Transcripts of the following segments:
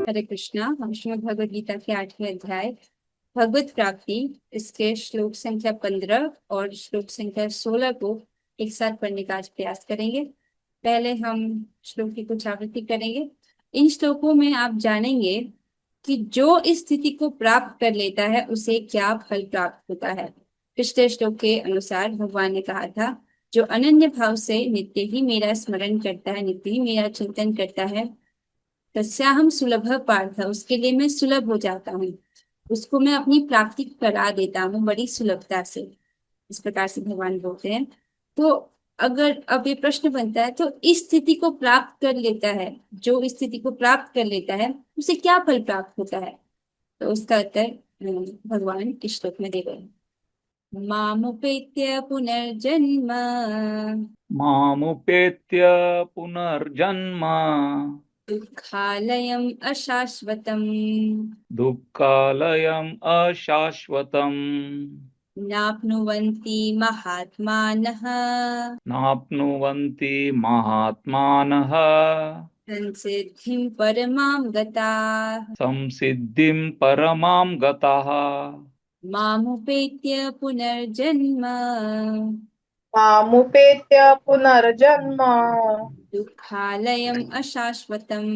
हरे कृष्णा। हम श्रीमद् भगवद गीता के 8वें अध्याय भगवत प्राप्ति इसके श्लोक संख्या 15 और श्लोक संख्या 16 को एक साथ पढ़ने का आज प्रयास करेंगे। पहले हम श्लोक की कुछ आवृत्ति करेंगे। इन श्लोकों में आप जानेंगे कि जो इस स्थिति को प्राप्त कर लेता है उसे क्या फल प्राप्त होता है। पिछले श्लोक के अनुसार भगवान ने कहा था, जो अनन्य भाव से नित्य ही मेरा स्मरण करता है, नित्य ही मेरा चिंतन करता है, तस्याहम सुलभ पार्थ, उसके लिए मैं सुलभ हो जाता हूँ, उसको मैं अपनी प्राप्ति करा देता हूँ बड़ी सुलभता से। इस प्रकार से भगवान बोलते हैं। तो अगर अब ये प्रश्न बनता है, तो इस स्थिति को प्राप्त कर लेता है, जो इस स्थिति को प्राप्त कर लेता है उसे क्या फल प्राप्त होता है। तो उसका उत्तर भगवान इस श्लोक में दे रहे हैं। मामुपेत्य पुनर्जन्म मामुपेत्य पुनर्जन्म दुःखालयम् अशाश्वतम् दुःखालयम् अशाश्वतम् नाप्नुवन्ति महात्मानः नाप्नुवन्ति महात्मानः संसिद्धिं परमां गताः। संसिद्धिं परमां गताः। मामुपेत्य पुनर्जन्म मामुपेत्य पुनर्जन्म दुःखालयम् अशाश्वतम्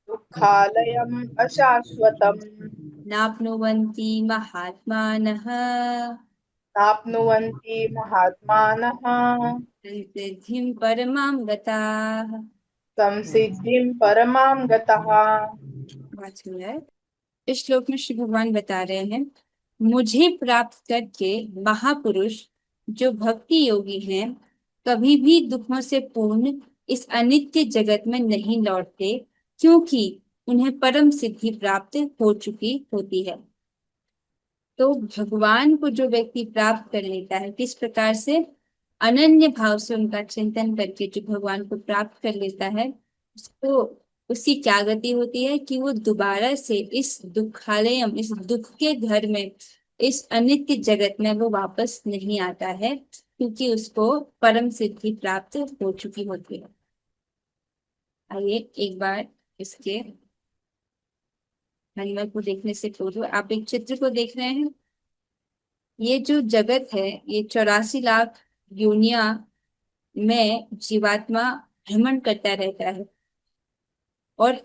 दुःखालयम् अशाश्वतम् नाप्नुवन्ति महात्मानः नाप्नुवन्ति महात्मानः संसिद्धिं परमां गताः। संसिद्धिं परमां गतः। बहुत सुंदर। इस श्लोक में श्री भगवान बता रहे हैं, मुझे प्राप्त करके महापुरुष जो भक्ति योगी हैं कभी भी दुखों से पूर्ण इस अनित्य जगत में नहीं लौटते, क्योंकि उन्हें परम सिद्धि प्राप्त हो चुकी होती है। तो भगवान को जो व्यक्ति प्राप्त कर लेता है, किस प्रकार से? अनन्य भाव से उनका चिंतन करके जो भगवान को प्राप्त कर लेता है, उसको उसकी क्या गति होती है कि वो दोबारा से इस दुखालयम, इस दुख के घर में, इस अनित्य जगत में वो वापस नहीं आता है, क्योंकि उसको परम सिद्धि प्राप्त हो चुकी होती है। आइए एक बार इसके महिमा को देखने से पूर्व आप एक चित्र को देख रहे हैं। ये जो जगत है, ये 84 लाख योनिया में जीवात्मा भ्रमण करता रहता है, और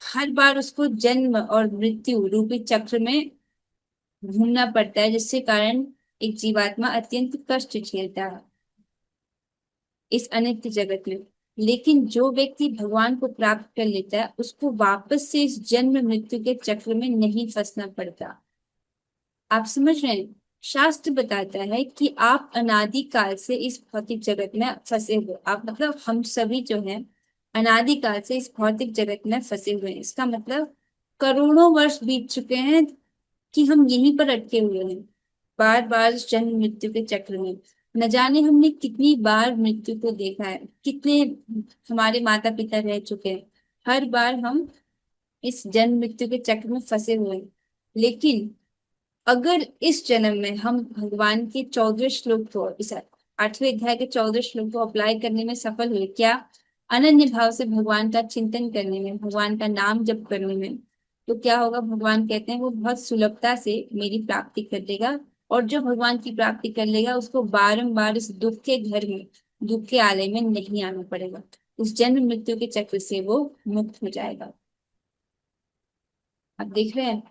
हर बार उसको जन्म और मृत्यु रूपी चक्र में घूमना पड़ता है, जिससे कारण एक जीवात्मा अत्यंत कष्ट झेलता है इस अनित्य जगत में। लेकिन जो व्यक्ति भगवान को प्राप्त कर लेता है, उसको वापस से इस जन्म मृत्यु के चक्र में नहीं फंसना पड़ता। आप समझ रहे हैं? शास्त्र बताता है कि आप अनादिकाल से इस भौतिक जगत में फंसे हुए, आप मतलब हम सभी जो हैं अनादिकाल से इस भौतिक जगत में फंसे हुए हैं। इसका मतलब करोड़ों वर्ष बीत चुके हैं कि हम यहीं पर अटके हुए हैं, बार बार जन्म मृत्यु के चक्र में। न जाने हमने कितनी बार मृत्यु को देखा है, कितने हमारे माता पिता रह चुके हैं, हर बार हम इस जन्म मृत्यु के चक्र में फंसे हुए हैं। लेकिन अगर इस जन्म में हम भगवान के 14 श्लोक को, इस 8वें अध्याय के 14 श्लोक को अप्लाई करने में सफल हुए, क्या? अनन्य भाव से भगवान का चिंतन करने में, भगवान का नाम जप करने में, तो क्या होगा? भगवान कहते हैं वो बहुत सुलभता से मेरी प्राप्ति कर लेगा, और जो भगवान की प्राप्ति कर लेगा उसको बारंबार इस दुख के घर में, दुख के आलय में नहीं आना पड़ेगा। इस जन्म मृत्यु के चक्र से वो मुक्त हो जाएगा। आप देख रहे हैं?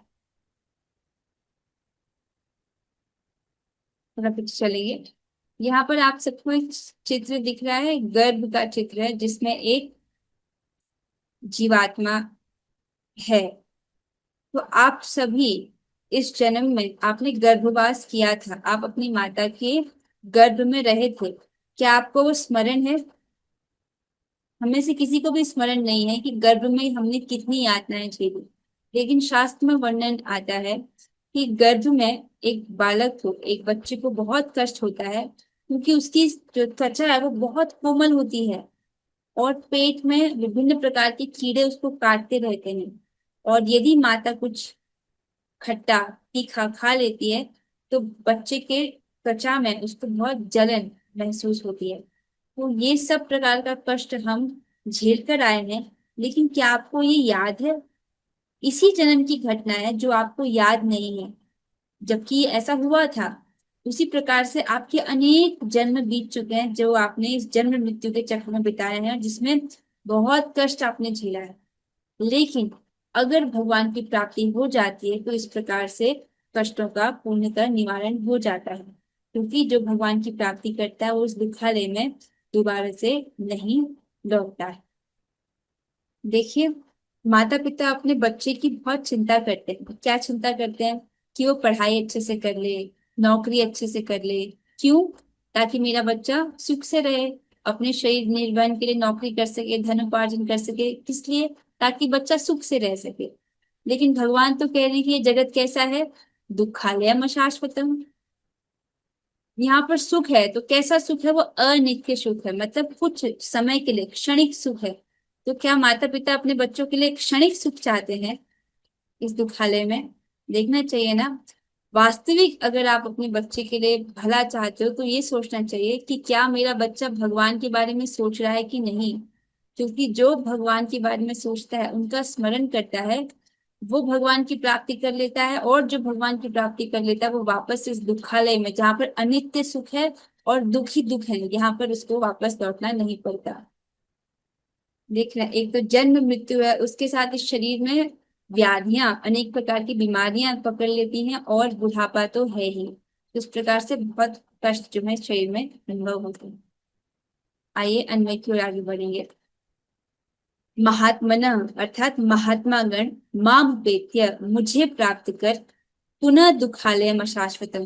थोड़ा पीछे चलिए। यहाँ पर आप सबको एक चित्र दिख रहा है, गर्भ का चित्र है, जिसमें एक जीवात्मा है। तो आप सभी इस जन्म में आपने गर्भवास किया था, आप अपनी माता के गर्भ में रहे थे। क्या आपको वो स्मरण है? हमें से किसी को भी स्मरण नहीं है कि गर्भ में हमने कितनी यातनाएं झेली। लेकिन शास्त्र में वर्णन आता है कि गर्भ में एक बालक को, एक बच्चे को बहुत कष्ट होता है, क्योंकि उसकी जो त्वचा है वो बहुत कोमल होती है, और पेट में विभिन्न प्रकार के कीड़े उसको काटते रहते हैं। और यदि माता कुछ खट्टा तीखा खा लेती है, तो बच्चे के त्वचा में उसको बहुत जलन महसूस होती है। तो ये सब प्रकार का कष्ट हम झेल कर आए हैं। लेकिन क्या आपको ये याद है इसी जन्म की घटना है जो आपको याद नहीं है, जबकि ये ऐसा हुआ था। उसी प्रकार से आपके अनेक जन्म बीत चुके हैं जो आपने इस जन्म मृत्यु के चक्र में बिताए हैं, जिसमें बहुत कष्ट आपने झेला है। लेकिन अगर भगवान की प्राप्ति हो जाती है तो इस प्रकार से कष्टों का पूर्णतः निवारण हो जाता है, क्योंकि जो भगवान की प्राप्ति करता है वो उस दुखालय में दोबारा से नहीं लौटता है। देखिए, माता पिता अपने बच्चे की बहुत चिंता करते हैं। क्या चिंता करते हैं? कि वो पढ़ाई अच्छे से कर ले, नौकरी अच्छे से कर ले। क्यों? ताकि मेरा बच्चा सुख से रहे, अपने शरीर निर्वहन के लिए नौकरी कर सके, धन उपार्जन कर सके। किस लिए? ताकि बच्चा सुख से रह सके। लेकिन भगवान तो कह रहे हैं कि ये जगत कैसा है? दुखालयम शाश्वतम। यहाँ पर सुख है तो कैसा सुख है? वो अनित्य सुख है, मतलब कुछ समय के लिए क्षणिक सुख है। तो क्या माता पिता अपने बच्चों के लिए क्षणिक सुख चाहते हैं इस दुखालय में? देखना चाहिए ना। वास्तविक अगर आप अपने बच्चे के लिए भला चाहते हो तो ये सोचना चाहिए कि क्या मेरा बच्चा भगवान के बारे में सोच रहा है कि नहीं। क्योंकि जो भगवान के बारे में सोचता है, उनका स्मरण करता है, वो भगवान की प्राप्ति कर लेता है। और जो भगवान की प्राप्ति कर लेता है वो वापस इस दुखालय में, जहाँ पर अनित्य सुख है और दुख ही दुख है, यहाँ पर उसको वापस लौटना नहीं पड़ता। देखना, एक तो जन्म मृत्यु है, उसके साथ इस शरीर में व्याधियां, अनेक प्रकार की बीमारियां पकड़ लेती हैं, और बुढ़ापा तो है ही। इस प्रकार से बहुत कष्ट जो है शरीर में अनुभव होते हैं। आइए अन्वय की ओर आगे बढ़ेंगे। महात्मन अर्थात महात्मागण माम उपेत्य, मुझे प्राप्त कर, पुनः दुखालय अशाश्वतम,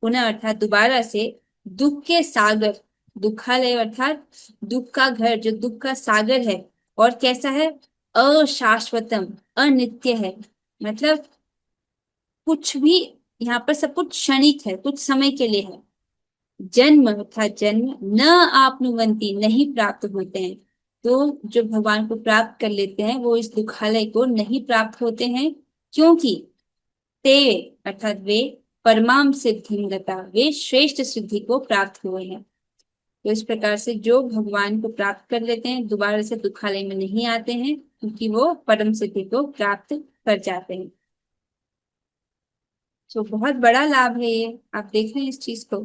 पुनः अर्थात दोबारा से, दुख के सागर, दुखालय अर्थात दुख का घर, जो दुख का सागर है, और कैसा है? अशाश्वतम, अनित्य है। मतलब कुछ भी, यहाँ पर सब कुछ क्षणिक है, कुछ समय के लिए है। जन्म अर्थात जन्म, न आपनुवंती, नहीं प्राप्त होते हैं। तो जो भगवान को प्राप्त कर लेते हैं वो इस दुखालय को नहीं प्राप्त होते हैं, क्योंकि ते अर्थात वे, परमाम सिद्धिं गता, वे श्रेष्ठ सिद्धि को प्राप्त हुए हैं। तो इस प्रकार से जो भगवान को प्राप्त कर लेते हैं दोबारा से दुखालय में नहीं आते हैं, क्योंकि वो परम सिद्धि को प्राप्त कर जाते हैं। तो बहुत बड़ा लाभ है ये, आप देख रहे हैं इस चीज को।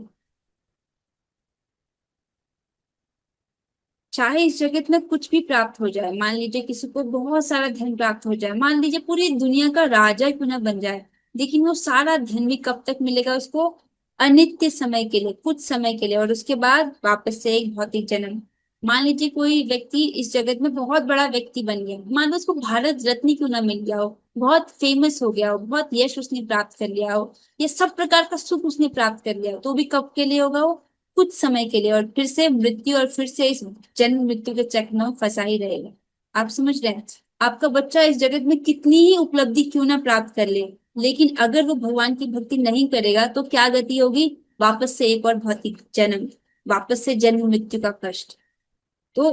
चाहे इस जगत में कुछ भी प्राप्त हो जाए, मान लीजिए किसी को बहुत सारा धन प्राप्त हो जाए, मान लीजिए पूरी दुनिया का राजा ही क्यों ना बन जाए, लेकिन वो सारा धन भी कब तक मिलेगा उसको? अनित्य समय के लिए, कुछ समय के लिए, और उसके बाद वापस से एक भौतिक जन्म। मान लीजिए कोई व्यक्ति इस जगत में बहुत बड़ा व्यक्ति बन गया, मान लो उसको भारत रत्न क्यों ना मिल गया हो, बहुत फेमस हो गया हो, बहुत यश उसने प्राप्त कर लिया हो, ये सब प्रकार का सुख उसने प्राप्त कर लिया हो, तो भी कब के लिए होगा? वो कुछ समय के लिए, और फिर से मृत्यु, और फिर से इस जन्म मृत्यु के चक्र में फंसा ही रहेगा। आप समझ रहे हैं? आपका बच्चा इस जगत में कितनी ही उपलब्धि क्यों ना प्राप्त कर ले, लेकिन अगर वो भगवान की भक्ति नहीं करेगा तो क्या गति होगी? वापस से एक और भौतिक जन्म, वापस से जन्म मृत्यु का कष्ट। तो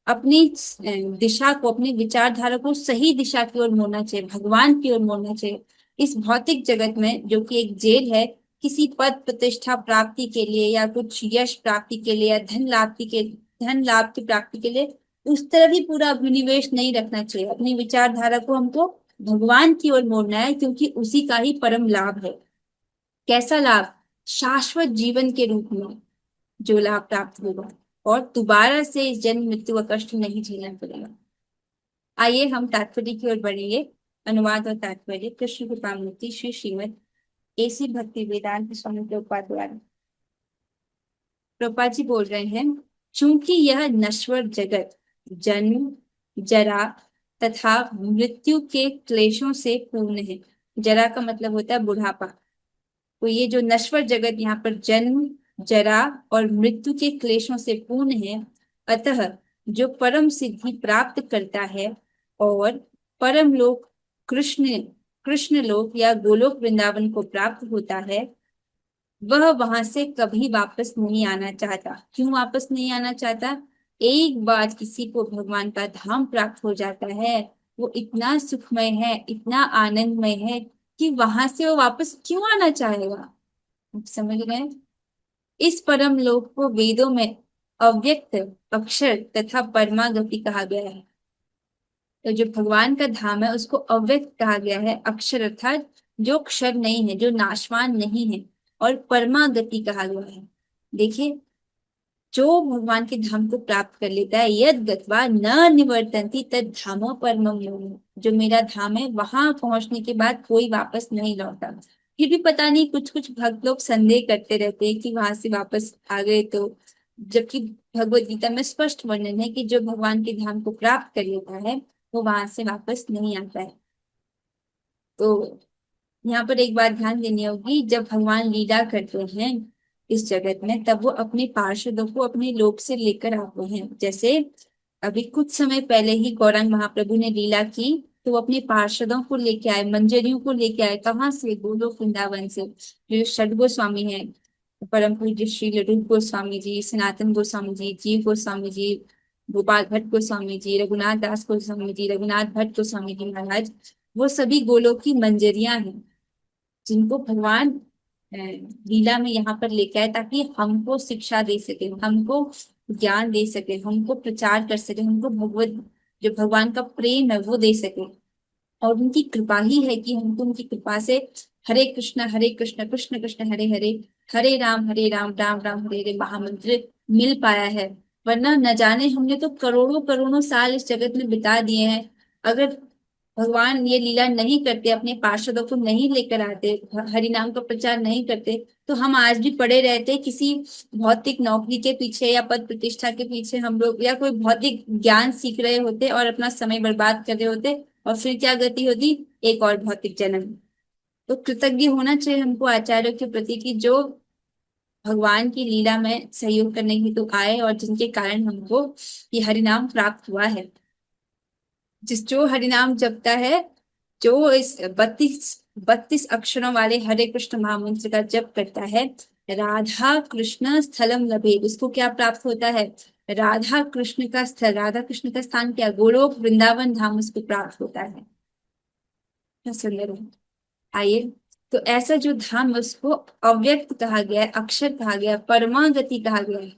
अपनी दिशा को, अपनी विचारधारा को सही दिशा की ओर मोड़ना चाहिए, भगवान की ओर मोड़ना चाहिए। इस भौतिक जगत में जो कि एक जेल है, किसी पद प्रतिष्ठा प्राप्ति के लिए, या कुछ यश प्राप्ति के लिए, या धन लाभ की प्राप्ति के लिए, उस तरफ ही पूरा अभिनिवेश नहीं रखना चाहिए। अपनी विचारधारा को हमको भगवान की ओर मोड़ना है, क्योंकि उसी का ही परम लाभ है। कैसा लाभ? शाश्वत जीवन के रूप में जो लाभ प्राप्त होगा, और दोबारा से इस जन्म मृत्यु का कष्ट नहीं झेलना पड़ेगा। आइए हम तात्पर्य की ओर बढ़ेंगे। अनुवाद और तात्पर्य कृष्ण कृपामूर्ति श्री श्रीमद एसी भक्ति वेदांत स्वामी प्रभुपाद द्वारा। प्रभुपाद जी बोल रहे हैं, चूंकि यह नश्वर जगत जन्म, जरा तथा मृत्यु के क्लेशों से पूर्ण है। जरा का मतलब होता है बुढ़ापा। तो ये जो नश्वर जगत यहाँ पर जन्म, जरा और मृत्यु के क्लेशों से पूर्ण है, अतः जो परम सिद्धि प्राप्त करता है और परम लोक, कृष्ण कृष्ण लोक या गोलोक वृंदावन को प्राप्त होता है, वह वहां से कभी वापस नहीं आना चाहता। क्यों वापस नहीं आना चाहता? एक बार किसी को भगवान का धाम प्राप्त हो जाता है, वो इतना सुखमय है, इतना आनंदमय है, कि वहां से वो वापस क्यों आना चाहेगा? आप समझ रहे हैं? इस परम लोक को वेदों में अव्यक्त अक्षर तथा परमागति कहा गया है। तो जो भगवान का धाम है उसको अव्यक्त कहा गया है, अक्षर अर्थात जो क्षर नहीं है, जो नाशवान नहीं है, और परमा गति कहा गया है। देखिए, जो भगवान के धाम को प्राप्त कर लेता है, यद गत्वा न निवर्तन्ति तद धामो परमम मम, जो मेरा धाम है वहां पहुंचने के बाद कोई वापस नहीं लौटा। फिर भी पता नहीं कुछ कुछ भक्त लोग संदेह करते रहते हैं कि वहां से वापस आ गए तो, जबकि भगवत गीता में स्पष्ट वर्णन है कि जो भगवान के धाम को प्राप्त कर लेता है वो वहां से वापस नहीं आता है। तो यहाँ पर एक बात ध्यान देनी होगी, जब भगवान लीला करते हैं इस जगत में, तब वो अपने पार्षदों को अपने लोक से लेकर आते हैं। जैसे अभी कुछ समय पहले ही गौरांग महाप्रभु ने लीला की, तो वो अपने पार्षदों को लेके आए, मंजरियों को लेके आए। कहाँ से? गोलोक वृंदावन से। जो षड गोस्वामी है, परम पूज्य श्री रूप गोस्वामी जी, सनातन गोस्वामी जी, जीव गोस्वामी जी, गोपाल भट्ट गोस्वामी जी, रघुनाथ दास गोस्वामी जी, रघुनाथ भट्ट गोस्वामी जी महाराज, वो सभी गोलोक की मंजरियां हैं, जिनको भगवान लीला में यहाँ पर लेके आए, ताकि हमको शिक्षा दे सके, हमको ज्ञान दे सके, हमको प्रचार कर सके, हमको भगवत जो भगवान का प्रेम है वो दे सके। और उनकी कृपा ही है कि हमको उनकी कृपा से हरे कृष्ण कृष्ण कृष्ण हरे हरे, हरे राम राम राम हरे हरे महामंत्र मिल पाया है। वरना न जाने हमने तो करोड़ों करोड़ों साल इस जगत में बिता दिए हैं। अगर भगवान ये लीला नहीं करते, अपने पार्षदों को नहीं लेकर आते, हरि नाम का प्रचार नहीं करते, तो हम आज भी पड़े रहते किसी भौतिक नौकरी के पीछे या पद प्रतिष्ठा के पीछे, हम लोग या कोई भौतिक ज्ञान सीख रहे होते और अपना समय बर्बाद कर रहे होते, और फिर क्या गति होती? एक और भौतिक जन्म। तो कृतज्ञ होना चाहिए हमको आचार्यों के प्रति कि जो भगवान की लीला में सहयोग करने हेतु आए और जिनके कारण हमको ये हरिनाम प्राप्त हुआ है। जो हरिनाम जपता है, जो इस 32 अक्षरों वाले हरे कृष्ण महामंत्र का जप करता है, राधा कृष्ण स्थलम लभे, उसको क्या प्राप्त होता है? राधा कृष्ण का स्थल, राधा कृष्ण का स्थान क्या? गोलोक वृंदावन धाम उसको प्राप्त होता है। क्या सुंदर है। आइए, तो ऐसा जो धाम है उसको अव्यक्त कहा गया है, अक्षर कहा गया है, परमागति कहा गया है।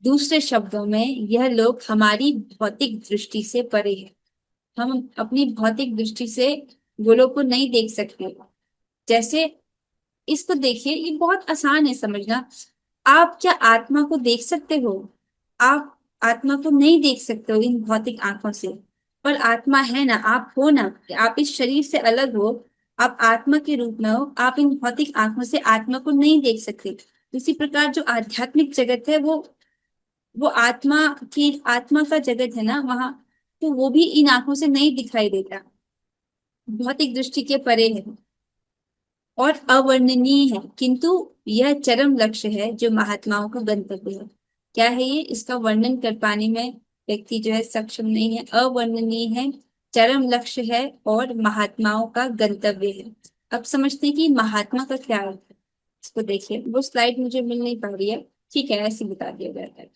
दूसरे शब्दों में यह लोग हमारी भौतिक दृष्टि से परे है। हम अपनी भौतिक दृष्टि से गोलोक को नहीं देख सकते। जैसे इसको देखिए, ये बहुत आसान है समझना। आप क्या आत्मा को देख सकते हो? आप आत्मा को नहीं देख सकते हो इन भौतिक आंखों से, पर आत्मा है ना, आप हो ना, आप इस शरीर से अलग हो, आप आत्मा के रूप में हो, आप इन भौतिक आंखों से आत्मा को नहीं देख सकते। इसी प्रकार जो आध्यात्मिक जगत है वो आत्मा का जगत है ना वहाँ, तो वो भी इन आंखों से नहीं दिखाई देता, भौतिक दृष्टि के परे है और अवर्णनीय है। किंतु यह चरम लक्ष्य है जो महात्माओं का गंतव्य है। क्या है ये? इसका वर्णन कर पाने में व्यक्ति जो है सक्षम नहीं है, अवर्णनीय है, चरम लक्ष्य है और महात्माओं का गंतव्य है। अब समझते हैं कि महात्मा का क्या अर्थ है। इसको देखिए, वो स्लाइड मुझे मिल नहीं पा रही है, ठीक है ऐसे बता दिया जाता है।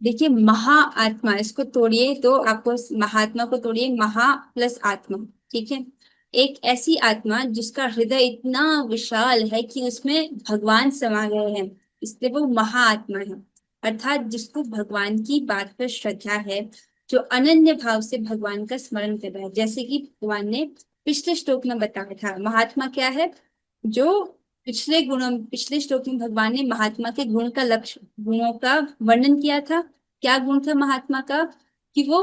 देखिए, महाआत्मा, इसको तोड़िए तो आपको, महात्मा को तोड़िए, महा प्लस आत्मा, ठीक है। एक ऐसी आत्मा जिसका हृदय इतना विशाल है कि उसमें भगवान समा गए हैं, इसलिए वो महाआत्मा है। अर्थात जिसको भगवान की बात पर श्रद्धा है, जो अनन्य भाव से भगवान का स्मरण कर रहा है। जैसे कि भगवान ने पिछले श्लोक में बताया था, महात्मा क्या है? जो पिछले श्लोक में भगवान ने महात्मा के गुण का लक्ष्य, गुणों का वर्णन किया था। क्या गुण था महात्मा का? कि वो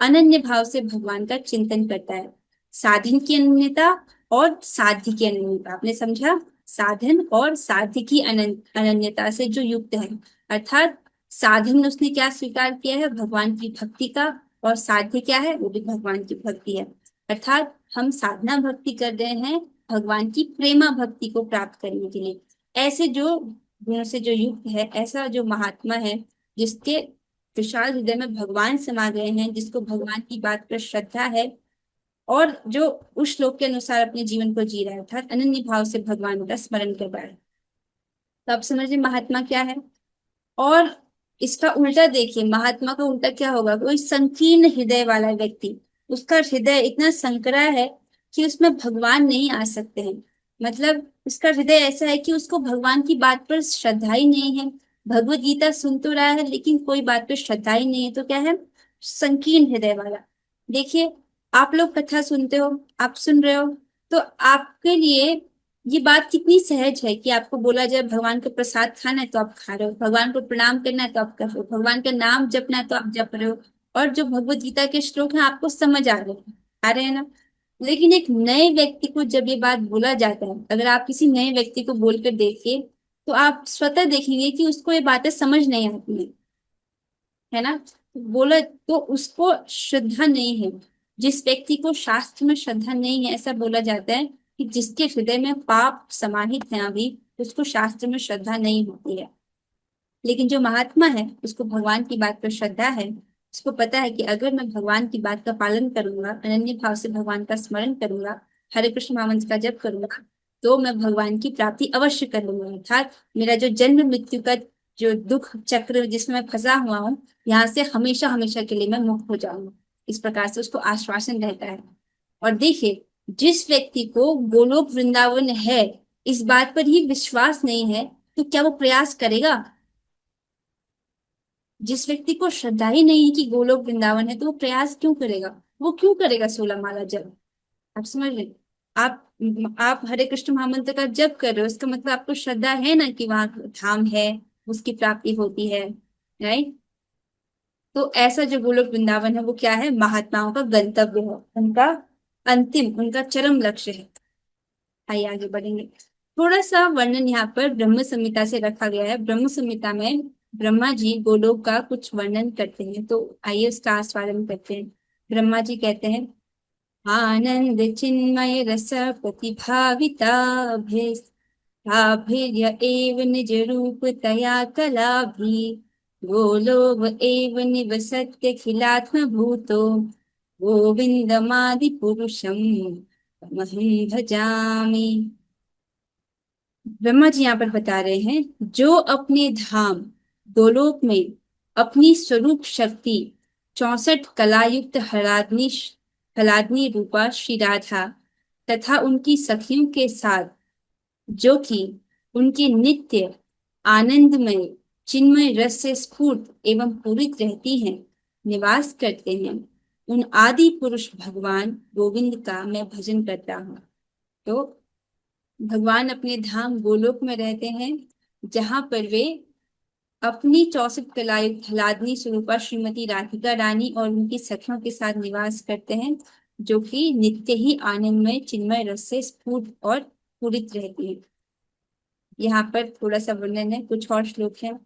अनन्य भाव से भगवान का चिंतन करता है। साधन की अनन्यता और साध्य की अनन्यता, आपने समझा? साधन और साध्य की अनन्यता से जो युक्त है, अर्थात साधन उसने क्या स्वीकार किया है? भगवान की भक्ति का। और साध्य क्या है? वो भी भगवान की भक्ति है। अर्थात हम साधना भक्ति कर रहे हैं भगवान की प्रेमा भक्ति को प्राप्त करने के लिए। ऐसे जो गुणों से जो युक्त है, ऐसा जो महात्मा है, जिसके विशाल हृदय में भगवान समा गए हैं, जिसको भगवान की बात पर श्रद्धा है, और जो उस श्लोक के अनुसार अपने जीवन को जी रहा है, अर्थात अनन्य भाव से भगवान का स्मरण कर रहा है। तो आप समझिए महात्मा क्या है। और इसका उल्टा देखिए, महात्मा का उल्टा क्या होगा? कोई संकीर्ण हृदय वाला व्यक्ति, उसका हृदय इतना संकरा है कि उसमें भगवान नहीं आ सकते हैं। मतलब उसका हृदय ऐसा है कि उसको भगवान की बात पर श्रद्धा ही नहीं है। भगवत गीता सुन तो रहा है लेकिन कोई बात पर श्रद्धा ही नहीं है, तो क्या है? संकीर्ण हृदय वाला। देखिए, आप लोग कथा सुनते हो, आप सुन रहे हो, तो आपके लिए ये बात कितनी सहज है कि आपको बोला जाए भगवान का प्रसाद खाना है तो आप खा रहे हो, भगवान को प्रणाम करना है तो आप कर रहे हो, भगवान का नाम जपना है तो आप जप रहे हो, और जो भगवत गीता के श्लोक हैं आपको समझ आ रहे हैं ना। लेकिन एक नए व्यक्ति को जब ये बात बोला जाता है, अगर आप किसी नए व्यक्ति को बोलकर देखिए, तो आप स्वतः देखेंगे कि उसको ये बातें समझ नहीं आती हैं, है ना। बोला तो उसको श्रद्धा नहीं है। जिस व्यक्ति को शास्त्र में श्रद्धा नहीं है, ऐसा बोला जाता है कि जिसके हृदय में पाप समाहित है अभी, उसको शास्त्र में श्रद्धा नहीं होती है। लेकिन जो महात्मा है, उसको भगवान की बात पर श्रद्धा है, उसको पता है कि अगर मैं भगवान की बात का पालन करूंगा, अनन्य भाव से भगवान का स्मरण करूंगा, हरे कृष्ण महामंत्र का जप करूंगा, तो मैं भगवान की प्राप्ति अवश्य कर लूंगा। अर्थात मेरा जो जन्म मृत्यु का जो दुख चक्र जिसमें मैं फंसा हुआ हूँ, यहाँ से हमेशा हमेशा के लिए मैं मुक्त हो जाऊंगा। इस प्रकार से उसको आश्वासन रहता है। और देखिए, जिस व्यक्ति को गोलोक वृंदावन है, इस बात पर ही विश्वास नहीं है, तो क्या वो प्रयास करेगा? जिस व्यक्ति को श्रद्धा ही नहीं है कि गोलोक वृंदावन है, तो वो प्रयास क्यों करेगा? वो क्यों करेगा 16 माला जप? आप समझ रहे? आप हरे कृष्ण महामंत्र का जप कर रहे हो, इसका मतलब आपको श्रद्धा है ना कि वहां धाम है, उसकी प्राप्ति होती है, राइट। तो ऐसा जो गोलोक वृंदावन है, वो क्या है? महात्माओं का गंतव्य है, उनका अंतिम, उनका चरम लक्ष्य है। आइए आगे बढ़ेंगे। थोड़ा सा वर्णन यहाँ पर ब्रह्म संहिता से रखा गया है। ब्रह्म संहिता में ब्रह्मा जी गोलोक का कुछ वर्णन करते हैं, तो आइए उसका आस्वादन करते हैं। ब्रह्मा जी कहते हैं, आनंद चिन्मय रस प्रतिभाविताभिर्य एव निज रूप तया कलाभि गोलोक एव निवसत्य खिलात्म भूतो गोविंदमादि पुरुषम तमहं भजामि। ब्रह्मा जी यहाँ पर बता रहे हैं, जो अपने धाम गोलोक में अपनी स्वरूप शक्ति 64 कलायुक्त हलादनी रूपा श्री राधा तथा उनकी सखियों के साथ, जो कि उनके नित्य आनंदमय चिन्मय रस से स्फूर्त एवं पूरित रहती हैं, निवास करते हैं, उन आदि पुरुष भगवान गोविंद का मैं भजन करता हूँ। तो भगवान अपने धाम गोलोक में रहते हैं, जहां पर वे अपनी 64 कलायुक्त हलादनी स्वरूपा श्रीमती राधिका रानी और उनकी सखियों के साथ निवास करते हैं, जो कि नित्य ही आनंदमय चिन्मय रस से स्फूर्त और पूरित रहती है। यहाँ पर थोड़ा सा वर्णन है, कुछ और श्लोक है।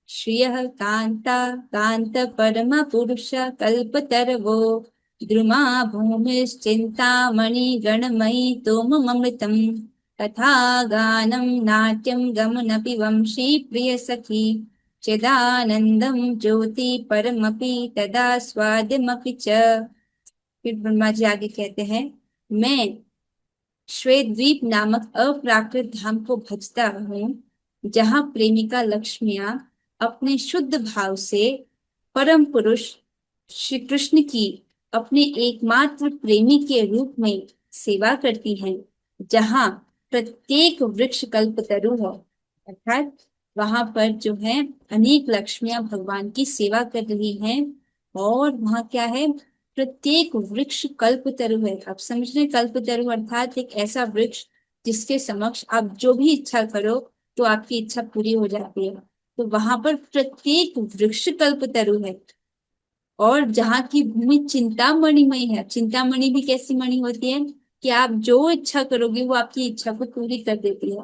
श्रियः कांता कांत परम पुरुष कल्पतरवो द्रुमा भूमिश्चिंतामणि गणमयी तोममृतम् तथा गानं नाट्यं गमनपि वंशी प्रिय सखी चिदानंदम ज्योति परमपि तदा स्वाद्यमपि च। फिर ब्रह्मा जी आगे कहते हैं, मैं श्वेत द्वीप नामक अप्राकृत धाम को भजता हूँ, जहाँ प्रेमिका लक्ष्मियां अपने शुद्ध भाव से परम पुरुष श्री कृष्ण की अपने एकमात्र प्रेमी के रूप में सेवा करती हैं, जहाँ प्रत्येक वृक्ष कल्पतरु है। अर्थात वहां पर जो है अनेक लक्ष्मियां भगवान की सेवा कर रही हैं, और वहां क्या है? प्रत्येक वृक्ष कल्पतरु है। आप समझ रहे? कल्पतरु अर्थात एक ऐसा वृक्ष जिसके समक्ष आप जो भी इच्छा करो तो आपकी इच्छा पूरी हो जाती है। तो वहां पर प्रत्येक वृक्ष कल्पतरु है, और जहाँ की भूमि चिंतामणिमय है। चिंतामणि भी कैसी मणि होती है कि आप जो इच्छा करोगे वो आपकी इच्छा को पूरी कर देती है।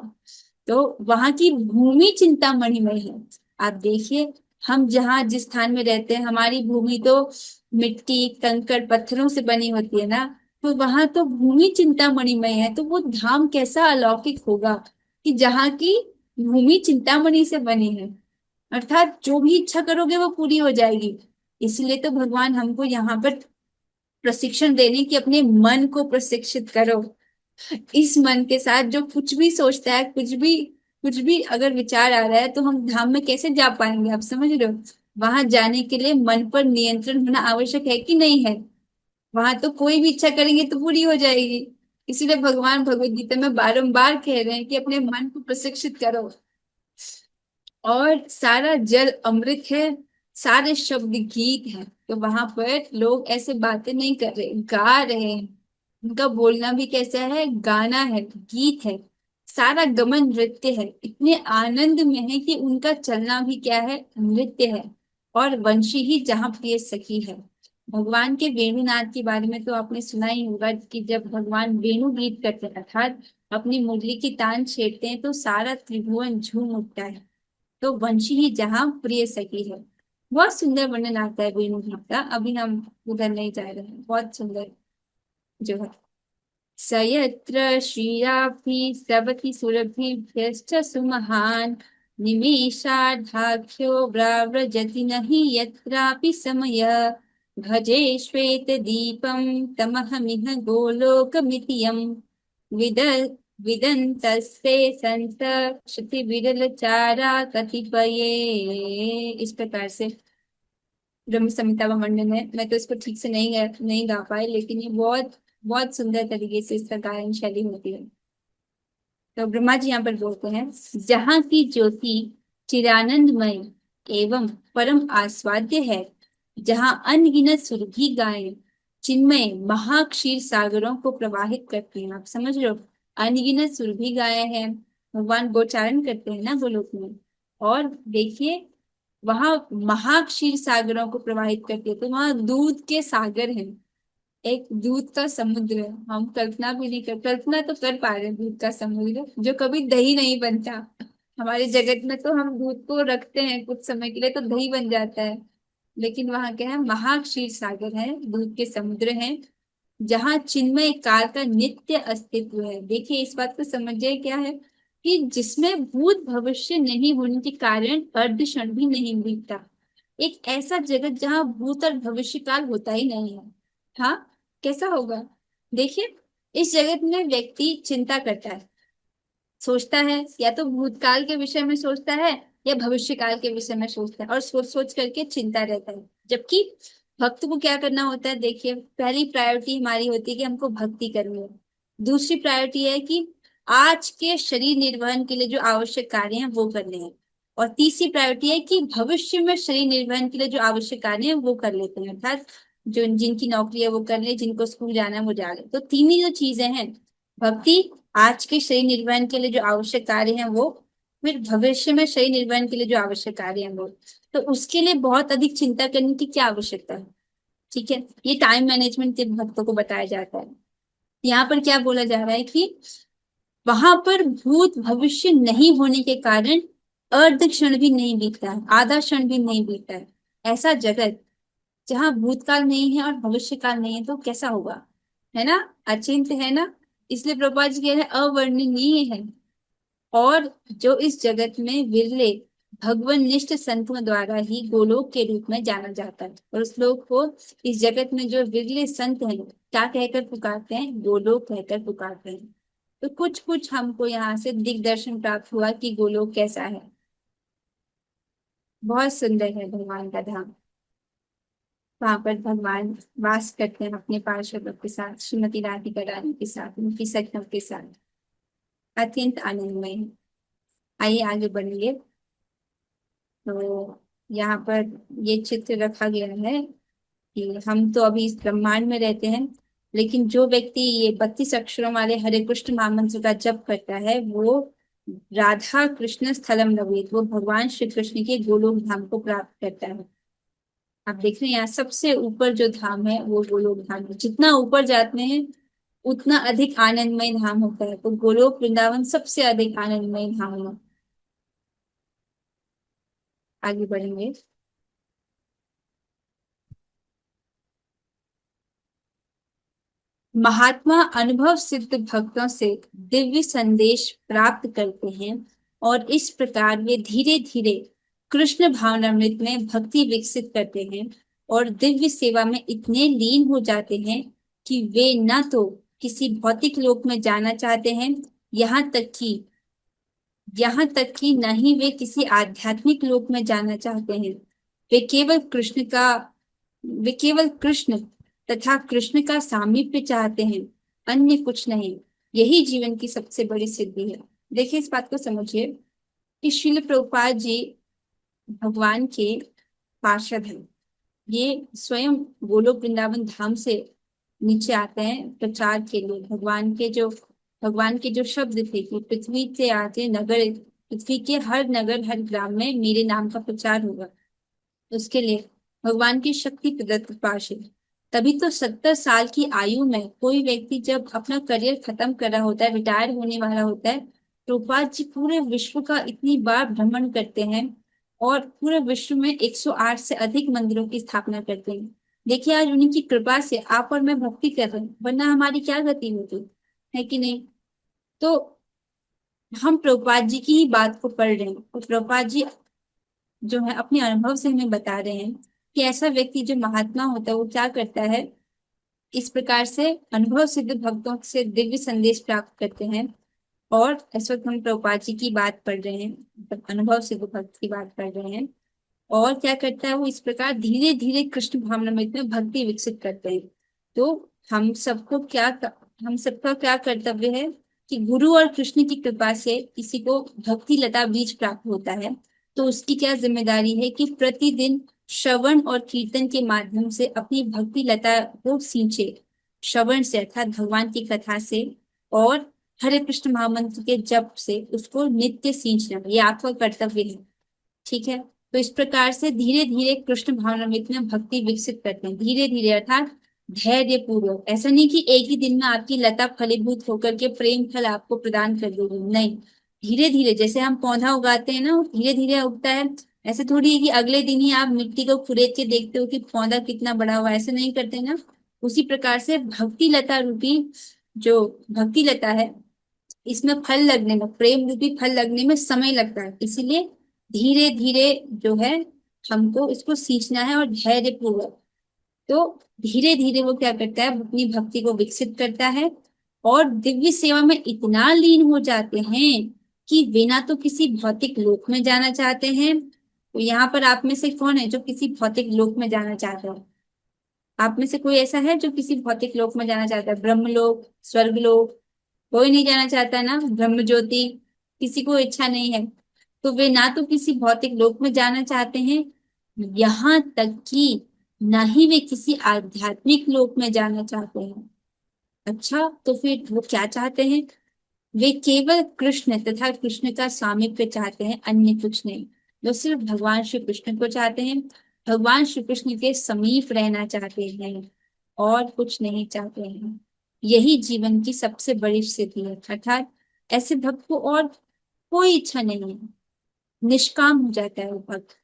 तो वहां की भूमि चिंतामणिमय है। आप देखिए, हम जहाँ जिस स्थान में रहते हैं, हमारी भूमि तो मिट्टी कंकड़ पत्थरों से बनी होती है ना, तो वहां तो भूमि चिंतामणिमय है। तो वो धाम कैसा अलौकिक होगा कि जहाँ की भूमि चिंतामणि से बनी है, अर्थात जो भी इच्छा करोगे वो पूरी हो जाएगी। इसलिए तो भगवान हमको यहाँ पर प्रशिक्षण देने की, अपने मन को प्रशिक्षित करो। इस मन के साथ जो कुछ भी सोचता है, कुछ भी अगर विचार आ रहा है, तो हम धाम में कैसे जा पाएंगे? आप समझ रहे हो? वहां जाने के लिए मन पर नियंत्रण होना आवश्यक है कि नहीं है? वहां तो कोई भी इच्छा करेंगे तो पूरी हो जाएगी। इसीलिए भगवान भगवत गीता में बारंबार कह रहे हैं कि अपने मन को प्रशिक्षित करो। और सारा जल अमृत है, सारे शब्द गीत हैं। तो वहां पर लोग ऐसे बातें नहीं कर रहे, गा रहे हैं। उनका बोलना भी कैसा है, गाना है, गीत है। सारा गमन नृत्य है, इतने आनंद में है कि उनका चलना भी क्या है, नृत्य है। और वंशी ही जहाँ प्रिय सखी है। भगवान के वेणुनाद के बारे में तो आपने सुना ही होगा कि जब भगवान वेणु गीत करते हैं अर्थात अपनी मुरली की तान छेड़ते हैं तो सारा त्रिभुवन झूम उठता है। तो वंशी ही जहाँ प्रिय सखी है। बहुत सुंदर वर्णन आता है वेणु गीत का। अभी हम उधर नहीं जा रहे हैं, बहुत सुंदर जो है। सयत्र श्रियाभि स्तवति सुरभिभ्यश्च सुमहान् निमेषार्धाख्यो व्राव्रजति नहि यत्रापि समय भजे श्वेतदीपं तमहमिह गोलोकमिति यम् विद विदन्तस्ते सन्त क्षति विरलचारा कतिपये। इस प्रकार से ब्रह्म संहिता का वर्णन है। मैं तो इसको ठीक से नहीं गा पाई, लेकिन ये बहुत बहुत सुंदर तरीके से इसका गायन शैली होती है। तो ब्रह्मा जी यहाँ पर बोलते हैं, जहाँ की ज्योति चिरानंदमय एवं परम आस्वाद्य है, जहाँ अनगिनत सुरभि गायें चिन्मय महाक्षीर सागरों को प्रवाहित करती हैं। आप समझ रहे हो, अनगिनत सुरभि गायें हैं, भगवान गोचारण करते हैं ना गोलोक में। और देखिए वहां महाक्षीर सागरों को प्रवाहित करती है, तो वहां दूध के सागर हैं। एक दूध का समुद्र है। हम कल्पना भी नहीं कर, कल्पना तो कर पा रहे हैं दूध का समुद्र जो कभी दही नहीं बनता। हमारे जगत में तो हम दूध को रखते हैं कुछ समय के लिए तो दही बन जाता है, लेकिन वहां क्या है, महाक्षीर सागर है, दूध के समुद्र हैं, जहाँ चिन्मय काल का नित्य अस्तित्व है। देखिए इस बात को समझिए क्या है कि जिसमें भूत भविष्य नहीं होने के कारण अर्ध क्षण भी नहीं बीतता। एक ऐसा जगत जहाँ भूत और भविष्य काल होता ही नहीं है। हाँ, कैसा होगा। देखिए इस जगत में व्यक्ति चिंता करता है, सोचता है, या तो भूतकाल के विषय में सोचता है या भविष्य काल के विषय में सोचता है, और सोच सोच करके चिंता रहता है। जबकि भक्त को क्या करना होता है, देखिए पहली प्रायोरिटी हमारी होती है कि हमको भक्ति करनी है। दूसरी प्रायोरिटी है कि आज के शरीर निर्वहन के लिए जो आवश्यक कार्य हैं वो करने हैं। और तीसरी प्रायोरिटी है कि भविष्य में शरीर निर्वहन के लिए जो आवश्यक कार्य हैं वो कर लेते हैं, अर्थात जो जिनकी नौकरी है वो कर ले, जिनको स्कूल जाना है वो जा ले। तो तीन ही जो चीजें हैं, भक्ति, आज के शरीर निर्वहन के लिए जो आवश्यक कार्य हैं वो, फिर भविष्य में शरीर निर्वहन के लिए जो आवश्यक कार्य हैं वो। तो उसके लिए बहुत अधिक चिंता करने की क्या आवश्यकता है। ठीक है, ये टाइम मैनेजमेंट के भक्तों को बताया जाता है। यहाँ पर क्या बोला जा रहा है कि वहां पर भूत भविष्य नहीं होने के कारण अर्ध क्षण भी नहीं बीतता है, आधा क्षण भी नहीं बीतता है। ऐसा जगत जहाँ भूतकाल नहीं है और भविष्य काल नहीं है तो कैसा होगा, है ना, अचिंत्य है ना। इसलिए प्रभुपाद जी कह रहे हैं अवर्णनीय है। और जो इस जगत में विरले भगवान निष्ठ संतों द्वारा ही गोलोक के रूप में जाना जाता है। और उस लोग को, इस जगत में जो विरले संत हैं, क्या कहकर पुकारते हैं, गोलोक कहकर पुकारते हैं। तो कुछ कुछ हमको यहाँ से दिग्दर्शन प्राप्त हुआ कि गोलोक कैसा है। बहुत सुंदर है भगवान का धाम। वहां पर भगवान वास करते हैं अपने पार्षदों के साथ, श्रीमती राधिका रानी के साथ, उनकी सखियों के साथ। अत्यंत आनंदमय है। आइए आगे बढ़िए। तो यहाँ पर ये चित्र रखा गया है कि हम तो अभी इस ब्रह्मांड में रहते हैं, लेकिन जो व्यक्ति ये 32 अक्षरों वाले हरे कृष्ण महामंत्र का जप करता है वो राधा कृष्ण स्थलम नवेद, वो भगवान श्री कृष्ण के गोलोक धाम को प्राप्त करता है। आप देख रहे हैं यहाँ सबसे ऊपर जो धाम है वो गोलोक धाम है। जितना ऊपर जाते हैं उतना अधिक आनंदमय धाम होता है। तो गोलोक वृंदावन सबसे अधिक आनंदमय धाम है। आगे बढ़ेंगे। महात्मा अनुभव सिद्ध भक्तों से दिव्य संदेश प्राप्त करते हैं और इस प्रकार वे धीरे धीरे कृष्ण भावनामृत में भक्ति विकसित करते हैं और दिव्य सेवा में इतने लीन हो जाते हैं कि वे न तो किसी भौतिक लोक में जाना चाहते हैं, यहाँ तक कि न ही वे किसी आध्यात्मिक लोक में जाना चाहते हैं। वे केवल कृष्ण का वे केवल कृष्ण तथा कृष्ण का सामीप्य चाहते हैं, अन्य कुछ नहीं। यही जीवन की सबसे बड़ी सिद्धि है। देखिए इस बात को समझिए कि श्रील प्रभुपाद जी भगवान के पार्षद हैं। ये स्वयं गोलोक वृंदावन धाम से नीचे आते हैं प्रचार के लिए। भगवान के जो शब्द थे कि पृथ्वी से आके नगर, पृथ्वी के हर नगर हर ग्राम में मेरे नाम का प्रचार होगा, उसके लिए भगवान की शक्ति प्रदत्त पार्षद। तभी तो 70 साल की आयु में कोई व्यक्ति जब अपना करियर खत्म कर रहा होता है, रिटायर होने वाला होता है, प्रभुपाद जी पूरे विश्व का इतनी बार भ्रमण करते हैं और पूरे विश्व में 108 से अधिक मंदिरों की स्थापना करते हैं। देखिए आज उन्हीं की कृपा से आप और मैं भक्ति कर रहे हैं, वरना हमारी क्या गति होती है कि नहीं। तो हम प्रभुपाद जी की ही बात को पढ़ रहे हैं और प्रभुपाद जी जो है अपने अनुभव से हमें बता रहे हैं कि ऐसा व्यक्ति जो महात्मा होता है वो क्या करता है। इस प्रकार से अनुभव सिद्ध भक्तों से दिव्य संदेश प्राप्त करते हैं। और इस वक्त हम प्रभुपाद जी की बात पढ़ रहे हैं, मतलब अनुभव सिद्ध भक्त की बात पढ़ रहे हैं। और क्या करता है वो, इस प्रकार धीरे धीरे कृष्ण भावनामृत में भक्ति विकसित करते हैं। तो हम सबको क्या हम सबका क्या कर्तव्य है कि गुरु और कृष्ण की कृपा से किसी को भक्ति लता बीज प्राप्त होता है, तो उसकी क्या जिम्मेदारी है कि प्रतिदिन श्रवण और कीर्तन के माध्यम से अपनी भक्ति लता को सींचे। श्रवण से अर्थात भगवान की कथा से, और हरे कृष्ण महामंत्र के जप से उसको नित्य सींचना, ये आपका कर्तव्य है। ठीक है। तो इस प्रकार से धीरे धीरे कृष्ण भावनामृत में भक्ति विकसित करते हैं, धीरे धीरे अर्थात धैर्य पूर्वक। ऐसा नहीं कि एक ही दिन में आपकी लता फलीभूत होकर के प्रेम फल आपको प्रदान कर देगी, नहीं। धीरे धीरे जैसे हम पौधा उगाते हैं ना, धीरे धीरे उगता है। ऐसे थोड़ी है कि अगले दिन ही आप मिट्टी को खुरेद के देखते हो कि पौधा कितना बड़ा हुआ, ऐसे नहीं करते ना। उसी प्रकार से भक्ति लता रूपी जो भक्ति लता है, इसमें फल लगने में, प्रेम रूपी फल लगने में समय लगता है। इसीलिए धीरे धीरे जो है हमको इसको सींचना है और धैर्य पूर्वक। तो धीरे धीरे वो क्या करता है, अपनी भक्ति को विकसित करता है और दिव्य सेवा में इतना लीन हो जाते हैं कि वे ना तो किसी भौतिक लोक में जाना चाहते हैं। तो यहाँ पर आप में से कौन है जो किसी भौतिक लोक में जाना चाहता है? आप में से कोई ऐसा है जो किसी भौतिक लोक में जाना चाहता है? ब्रह्मलोक, स्वर्गलोक, कोई नहीं जाना चाहता ना। ब्रह्म ज्योति, किसी को इच्छा नहीं है। तो वे ना तो किसी भौतिक लोक में जाना चाहते हैं, यहाँ तक कि ना ही वे किसी आध्यात्मिक लोक में जाना चाहते हैं। अच्छा, तो फिर वो क्या चाहते हैं? वे केवल कृष्ण तथा कृष्ण का सामीप्य चाहते हैं, अन्य कुछ नहीं। वो सिर्फ भगवान श्री कृष्ण को चाहते हैं, भगवान श्री कृष्ण के समीप रहना चाहते हैं और कुछ नहीं चाहते हैं। यही जीवन की सबसे बड़ी स्थिति है। अर्थात ऐसे भक्त को और कोई इच्छा नहीं है, निष्काम हो जाता है वो भक्त,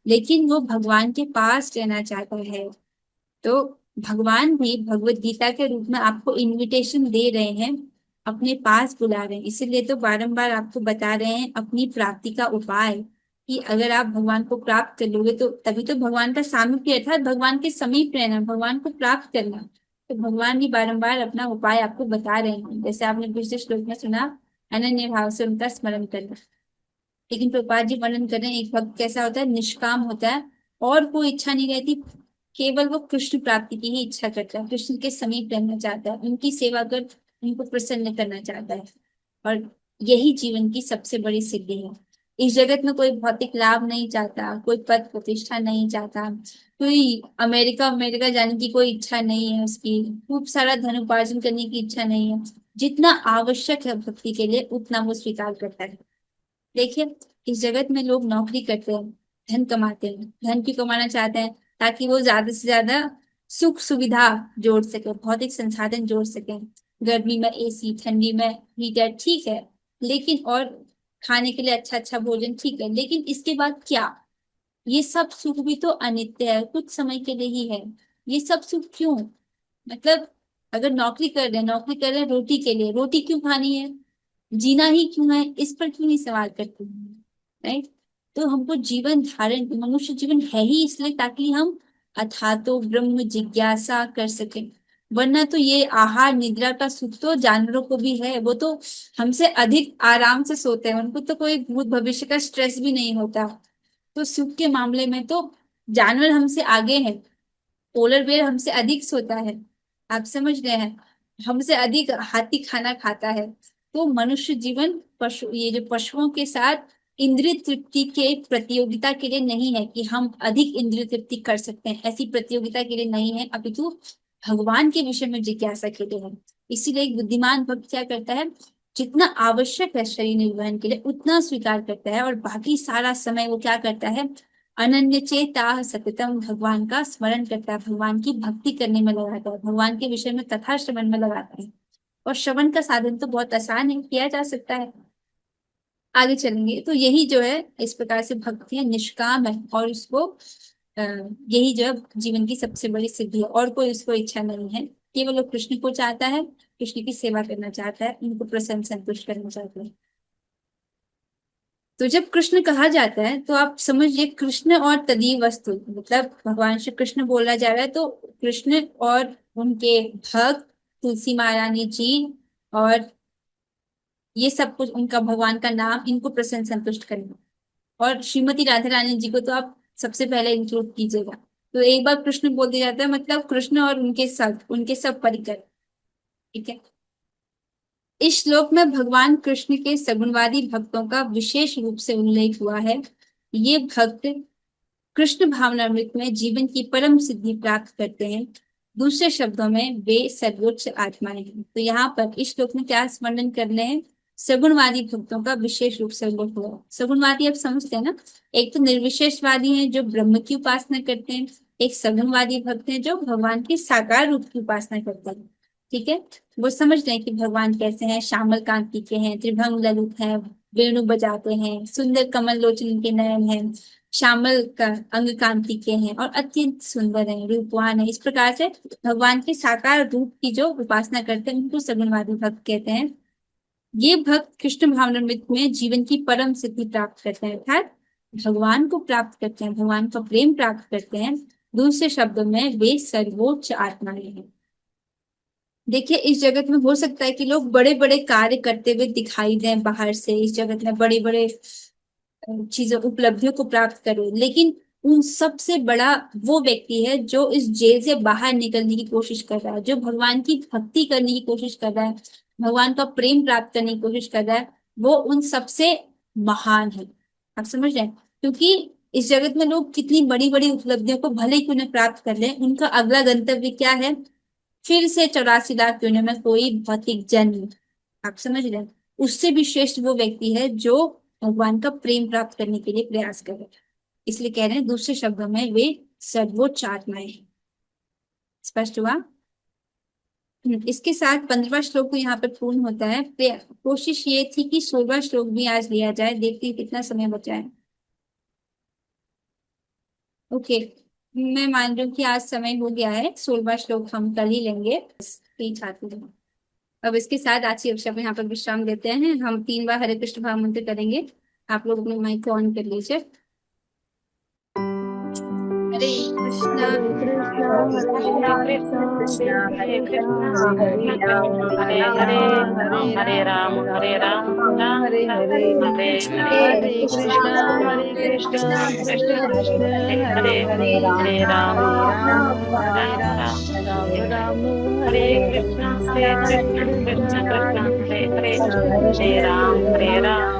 लेकिन वो भगवान के पास रहना चाहता है। तो भगवान भी भगवत गीता के रूप में आपको इनविटेशन दे रहे हैं, अपने पास बुला रहे हैं। इसीलिए तो बारंबार आपको बता रहे हैं अपनी प्राप्ति का उपाय, कि अगर आप भगवान को प्राप्त कर लोगे तो तभी तो भगवान का सामीप्य अर्थात भगवान के समीप रहना, भगवान को प्राप्त करना। तो भगवान भी बारंबार अपना उपाय आपको बता रहे हैं, जैसे आपने पिछले श्लोक में सुना, अनन्य भाव से उनका स्मरण करना। लेकिन प्रभुपाद जी वर्णन कर रहे हैं एक भक्त कैसा होता है, निष्काम होता है और कोई इच्छा नहीं रहती, केवल वो कृष्ण प्राप्ति की ही इच्छा करता है, कृष्ण के समीप रहना चाहता है, उनकी सेवा कर उनको प्रसन्न करना चाहता है। और यही जीवन की सबसे बड़ी सिद्धि है। इस जगत में कोई भौतिक लाभ नहीं चाहता, कोई पद प्रतिष्ठा नहीं चाहता, कोई अमेरिका अमेरिका जाने की कोई इच्छा नहीं है, उसकी खूब सारा धन उपार्जन करने की इच्छा नहीं है। जितना आवश्यक है भक्ति के लिए उतना वो स्वीकार करता है। देखिए इस जगत में लोग नौकरी करते हैं, धन कमाते हैं। धन क्यों कमाना चाहते हैं? ताकि वो ज्यादा से ज्यादा सुख सुविधा जोड़ सके, भौतिक संसाधन जोड़ सके। गर्मी में एसी, ठंडी में हीटर, ठीक है, लेकिन और खाने के लिए अच्छा अच्छा भोजन, ठीक है, लेकिन इसके बाद क्या? ये सब सुख भी तो अनित्य है, कुछ समय के लिए ही है। ये सब सुख क्यों? मतलब अगर नौकरी कर रहे हैं रोटी के लिए, रोटी क्यों खानी है? जीना ही क्यों है? इस पर क्यों नहीं सवाल करते हैं? राइट। तो हमको जीवन धारण, मनुष्य जीवन है ही इसलिए ताकि हम अथा तो ब्रह्म जिज्ञासा कर सकें। वरना तो ये आहार निद्रा का सुख तो जानवरों को भी है, वो तो हमसे अधिक आराम से सोते हैं, उनको तो कोई भूत भविष्य का स्ट्रेस भी नहीं होता। तो सुख के मामले में तो जानवर हमसे आगे हैं। पोलर बेयर हमसे अधिक सोता है, आप समझ रहे हैं, हमसे अधिक हाथी खाना खाता है। तो मनुष्य जीवन पशु, ये जो पशुओं के साथ इंद्रिय तृप्ति के प्रतियोगिता के लिए नहीं है कि हम अधिक इंद्रिय तृप्ति कर सकते हैं, ऐसी प्रतियोगिता के लिए नहीं है, अपितु भगवान के विषय में जिज्ञासा के लिए है। इसीलिए एक बुद्धिमान भक्त क्या करता है, जितना आवश्यक है शरीर निर्वहन के लिए उतना स्वीकार करता है, और बाकी सारा समय वो क्या करता है, अनन्य चेता सततम भगवान का स्मरण करता है, भगवान की भक्ति करने में लगाता है, भगवान के विषय में कथा श्रवण में लगाता है। और श्रवण का साधन तो बहुत आसान है, किया जा सकता है। आगे चलेंगे तो यही जो है इस प्रकार से भक्ति है, निष्काम है, और इसको यही जो है जीवन की सबसे बड़ी सिद्धि है। और कोई उसको इच्छा नहीं है, केवल वो कृष्ण को चाहता है, कृष्ण की सेवा करना चाहता है, उनको प्रसन्न संतुष्ट करना चाहता है। तो जब कृष्ण कहा जाता है तो आप समझिए कृष्ण और तदीय वस्तु, मतलब भगवान श्री कृष्ण बोला जा रहा है, तो कृष्ण और उनके भक्त तुलसी महारानी जी और ये सब कुछ उनका भगवान का नाम, इनको प्रसन्न संतुष्ट करना। और श्रीमती राधा रानी जी को तो आप सबसे पहले इंक्लूड कीजिएगा। तो एक बार कृष्ण बोल दिया जाता है, मतलब कृष्ण और उनके सब परिकर। ठीक है। इस श्लोक में भगवान कृष्ण के सगुणवादी भक्तों का विशेष रूप से उल्लेख हुआ है। ये भक्त कृष्ण भावनामृत में जीवन की परम सिद्धि प्राप्त करते हैं। दूसरे शब्दों में वे सर्वोच्च आत्माएं हैं। तो यहाँ पर इस श्लोक में क्या वर्णन करने हैं, सगुणवादी भक्तों का विशेष रूप से उल्लेख हुआ है। सगुणवादी आप समझते हैं ना, एक तो निर्विशेषवादी हैं जो ब्रह्म की उपासना करते हैं, एक सगुणवादी भक्त हैं जो भगवान के साकार रूप की उपासना करते हैं। ठीक है। वो समझ रहे हैं कि भगवान कैसे हैं, श्यामल कांति के हैं, त्रिभंग ललित हैं, वेणु बजाते हैं, सुंदर कमल लोचन के नयन हैं, श्यामल का अंग कांति के हैं और अत्यंत सुंदर है, रूपवान है। इस प्रकार से भगवान के साकार रूप की जो उपासना करते हैं उनको सगुणवादी भक्त कहते हैं। ये भक्त कृष्ण भावनामृत में जीवन की परम सिद्धि प्राप्त करते हैं, अर्थात भगवान को प्राप्त करते हैं, भगवान का प्रेम प्राप्त करते हैं। दूसरे शब्दों में वे सर्वोच्च आत्माएं हैं। देखिए इस जगत में हो सकता है कि लोग बड़े बड़े कार्य करते हुए दिखाई दें, बाहर से इस जगत में बड़े बड़े चीजों उपलब्धियों को प्राप्त करे, लेकिन उन सबसे बड़ा वो व्यक्ति है जो इस जेल से बाहर निकलने की कोशिश कर रहा है, जो भगवान की भक्ति करने की कोशिश कर रहा है, भगवान का प्रेम प्राप्त करने की कोशिश कर रहा है, वो उन सबसे महान है। आप समझ रहे हैं, क्योंकि इस जगत में लोग कितनी बड़ी बड़ी उपलब्धियों को भले ही उन्हें प्राप्त कर लें, उनका अगला गंतव्य क्या है, फिर से 84 लाख योनियों में कोई भौतिक जन्म। आप समझ रहे हैं, उससे भी श्रेष्ठ वो व्यक्ति है जो भगवान का प्रेम प्राप्त करने के लिए प्रयास कर रहे हैं। इसलिए कह रहे हैं दूसरे शब्दों में वे सर्वोच्च आत्माएं हैं। स्पष्ट हुआ। इसके साथ 15वां श्लोक को यहाँ पर पूर्ण होता है। कोशिश ये थी कि 16वां श्लोक भी आज लिया जाए, देखते हैं कितना समय बचा है। ओके, मैं मान रही हूँ कि आज समय हो गया है, 16वां श्लोक हम कल ही लेंगे। छात्र अब इसके साथ आज की कक्षा में यहाँ पर विश्राम देते हैं। हम 3 बार हरे कृष्ण भाव मंत्र करेंगे। आप लोग अपने माइक को ऑन कर लीजिए। हरे कृष्णा हरे कृष्णा हरे कृष्णा हरे राम हरे हरे हरे राम राम हरे हरे हरे हरे कृष्णा कृष्ण कृष्ण हरे हरे हरे राम राम हरे कृष्णा कृष्ण कृष्ण हरे हरे हरे राम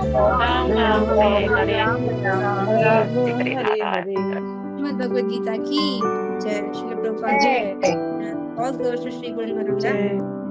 राम हरे हरे श्रीमद् भगवद गीता की जय। श्रील प्रभुपाद जय। बहुत गौर से श्री गुरु महाराज।